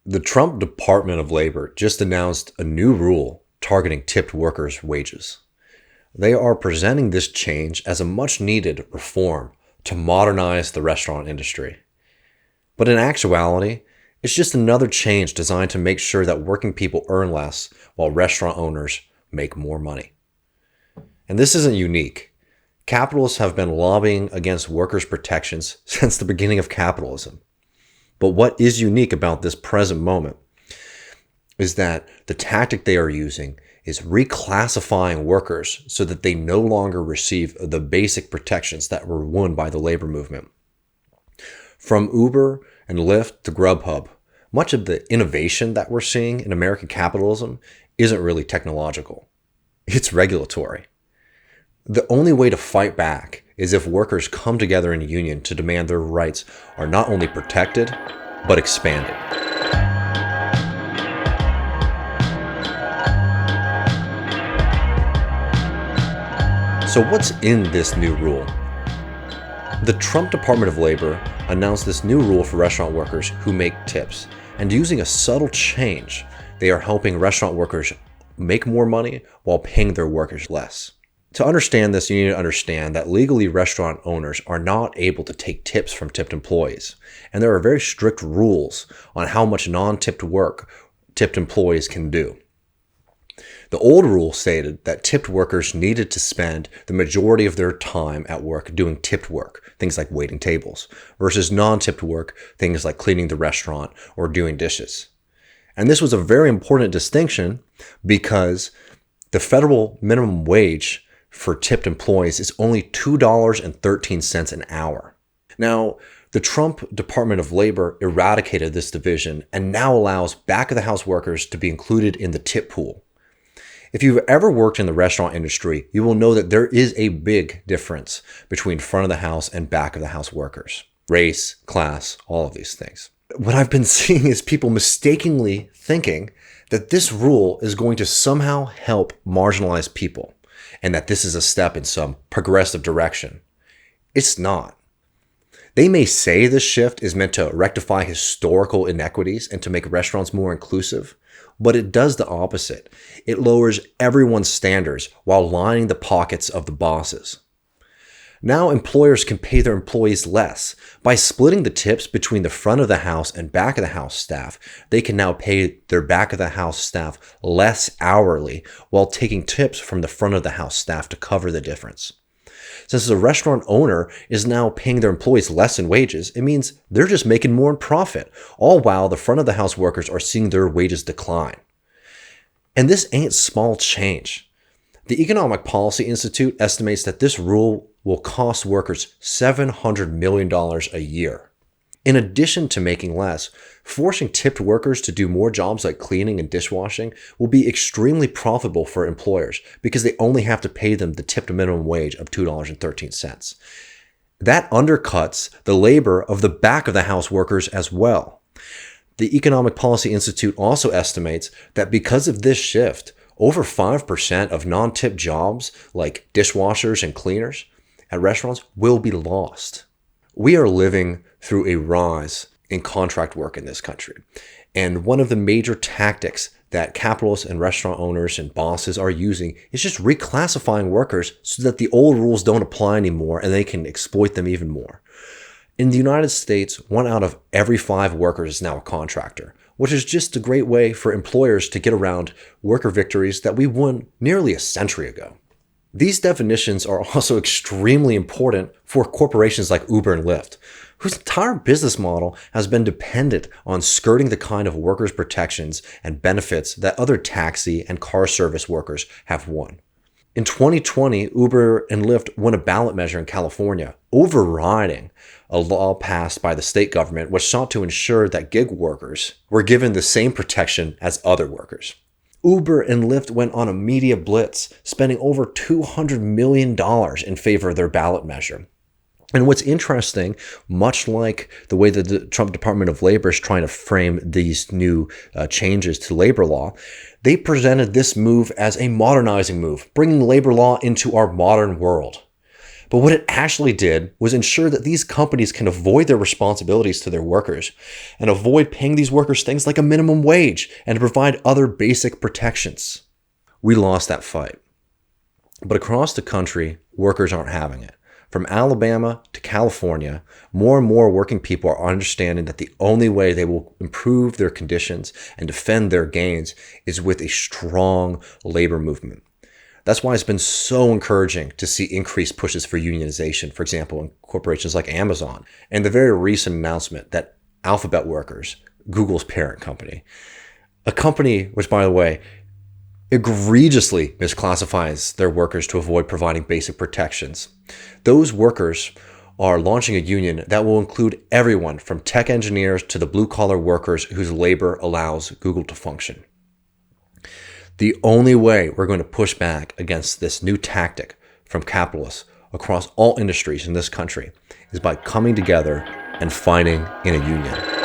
The Trump Department of Labor just announced a new rule targeting tipped workers' wages. They are presenting this change as a much-needed reform to modernize the restaurant industry. But in actuality, it's just another change designed to make sure that working people earn less while restaurant owners make more money. And this isn't unique. Capitalists have been lobbying against workers' protections since the beginning of capitalism. But what is unique about this present moment is that the tactic they are using is reclassifying workers so that they no longer receive the basic protections that were won by the labor movement. From Uber and Lyft to Grubhub, much of the innovation that we're seeing in American capitalism isn't really technological. It's regulatory. The only way to fight back is if workers come together in a union to demand their rights are not only protected, but expanded. So what's in this new rule? The Trump Department of Labor announced this new rule for restaurant workers who make tips, and using a subtle change, they are helping restaurant workers make more money while paying their workers less. To understand this, you need to understand that legally restaurant owners are not able to take tips from tipped employees, and there are very strict rules on how much non-tipped work tipped employees can do. The old rule stated that tipped workers needed to spend the majority of their time at work doing tipped work, things like waiting tables, versus non-tipped work, things like cleaning the restaurant or doing dishes. And this was a very important distinction because the federal minimum wage for tipped employees is only $2.13 an hour. Now, the Trump Department of Labor eradicated this division and now allows back-of-the-house workers to be included in the tip pool. If you've ever worked in the restaurant industry, you will know that there is a big difference between front of the house and back of the house workers. Race, class, all of these things. What I've been seeing is people mistakenly thinking that this rule is going to somehow help marginalized people and that this is a step in some progressive direction. It's not. They may say this shift is meant to rectify historical inequities and to make restaurants more inclusive, but it does the opposite. It lowers everyone's standards while lining the pockets of the bosses. Now employers can pay their employees less. By splitting the tips between the front of the house and back of the house staff, they can now pay their back of the house staff less hourly while taking tips from the front of the house staff to cover the difference. Since the restaurant owner is now paying their employees less in wages, it means they're just making more in profit, all while the front of the house workers are seeing their wages decline. And this ain't small change. The Economic Policy Institute estimates that this rule will cost workers $700 million a year. In addition to making less, forcing tipped workers to do more jobs like cleaning and dishwashing will be extremely profitable for employers because they only have to pay them the tipped minimum wage of $2.13. That undercuts the labor of the back of the house workers as well. The Economic Policy Institute also estimates that because of this shift, over 5% of non-tipped jobs like dishwashers and cleaners at restaurants will be lost. We are living through a rise in contract work in this country. And one of the major tactics that capitalists and restaurant owners and bosses are using is just reclassifying workers so that the old rules don't apply anymore and they can exploit them even more. In the United States, 1 out of every 5 workers is now a contractor, which is just a great way for employers to get around worker victories that we won nearly a century ago. These definitions are also extremely important for corporations like Uber and Lyft, whose entire business model has been dependent on skirting the kind of workers' protections and benefits that other taxi and car service workers have won. In 2020, Uber and Lyft won a ballot measure in California, overriding a law passed by the state government which sought to ensure that gig workers were given the same protection as other workers. Uber and Lyft went on a media blitz, spending over $200 million in favor of their ballot measure. And what's interesting, much like the way that the Trump Department of Labor is trying to frame these new changes to labor law, they presented this move as a modernizing move, bringing labor law into our modern world. But what it actually did was ensure that these companies can avoid their responsibilities to their workers and avoid paying these workers things like a minimum wage and to provide other basic protections. We lost that fight. But across the country, workers aren't having it. From Alabama to California, more and more working people are understanding that the only way they will improve their conditions and defend their gains is with a strong labor movement. That's why it's been so encouraging to see increased pushes for unionization, for example, in corporations like Amazon, and the very recent announcement that Alphabet workers, Google's parent company, a company which, by the way, egregiously misclassifies their workers to avoid providing basic protections. Those workers are launching a union that will include everyone from tech engineers to the blue-collar workers whose labor allows Google to function. The only way we're going to push back against this new tactic from capitalists across all industries in this country is by coming together and fighting in a union.